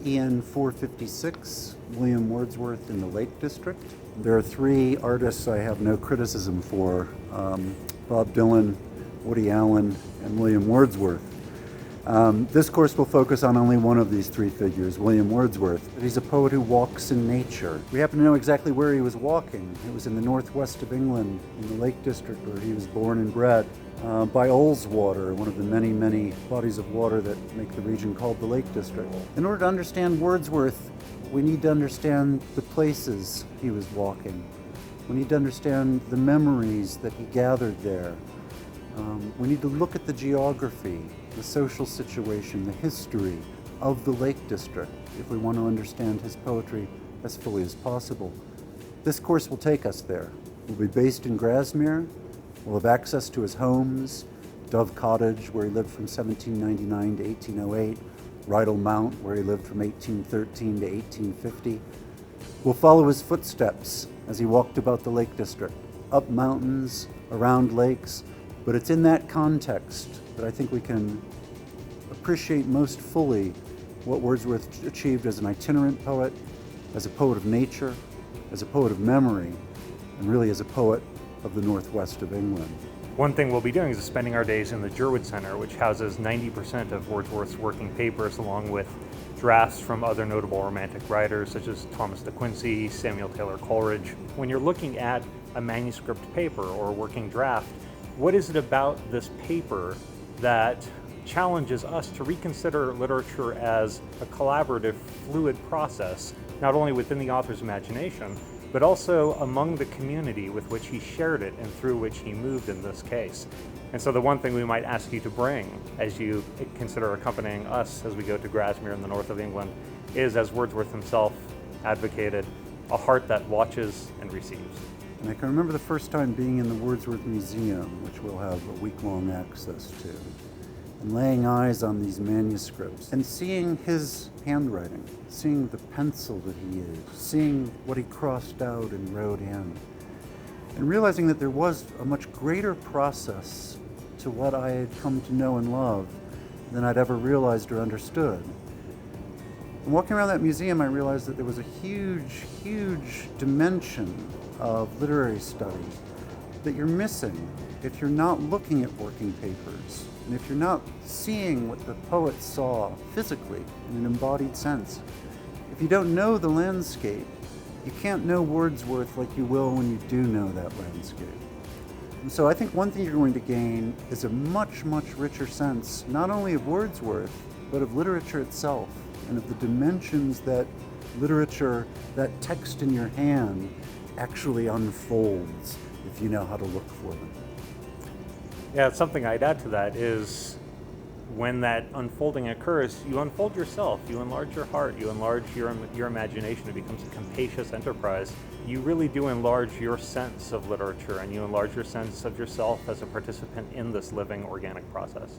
PN 456, William Wordsworth in the Lake District. There are three artists I have no criticism for, Bob Dylan, Woody Allen, and William Wordsworth. This course will focus on only one of these three figures, William Wordsworth. He's a poet who walks in nature. We happen to know exactly where he was walking. It was in the northwest of England, in the Lake District, where he was born and bred, by Ullswater, one of the many, many bodies of water that make the region called the Lake District. In order to understand Wordsworth, we need to understand the places he was walking. We need to understand the memories that he gathered there. We need to look at the geography, the social situation, the history of the Lake District if we want to understand his poetry as fully as possible. This course will take us there. We'll be based in Grasmere. We'll have access to his homes, Dove Cottage, where he lived from 1799 to 1808, Rydal Mount, where he lived from 1813 to 1850. We'll follow his footsteps as he walked about the Lake District, up mountains, around lakes, but it's in that context that I think we can appreciate most fully what Wordsworth achieved as an itinerant poet, as a poet of nature, as a poet of memory, and really as a poet of the northwest of England. One thing we'll be doing is spending our days in the Jerwood Center, which houses 90% of Wordsworth's working papers, along with drafts from other notable Romantic writers such as Thomas de Quincey, Samuel Taylor Coleridge. When you're looking at a manuscript paper or a working draft, what is it about this paper that challenges us to reconsider literature as a collaborative, fluid process, not only within the author's imagination, but also among the community with which he shared it and through which he moved in this case? And so the one thing we might ask you to bring as you consider accompanying us as we go to Grasmere in the north of England is, as Wordsworth himself advocated, a heart that watches and receives. And I can remember the first time being in the Wordsworth Museum, which we'll have a week-long access to, and laying eyes on these manuscripts and seeing his handwriting, seeing the pencil that he used, seeing what he crossed out and wrote in, and realizing that there was a much greater process to what I had come to know and love than I'd ever realized or understood. And walking around that museum, I realized that there was a huge, huge dimension of literary study that you're missing if you're not looking at working papers, and if you're not seeing what the poet saw physically in an embodied sense. If you don't know the landscape, you can't know Wordsworth like you will when you do know that landscape. And so I think one thing you're going to gain is a much, much richer sense, not only of Wordsworth, but of literature itself, and of the dimensions that literature, that text in your hand, actually unfolds if you know how to look for them. Yeah, something I'd add to that is when that unfolding occurs, you unfold yourself, you enlarge your heart, you enlarge your imagination. It becomes a capacious enterprise. You really do enlarge your sense of literature, and you enlarge your sense of yourself as a participant in this living organic process.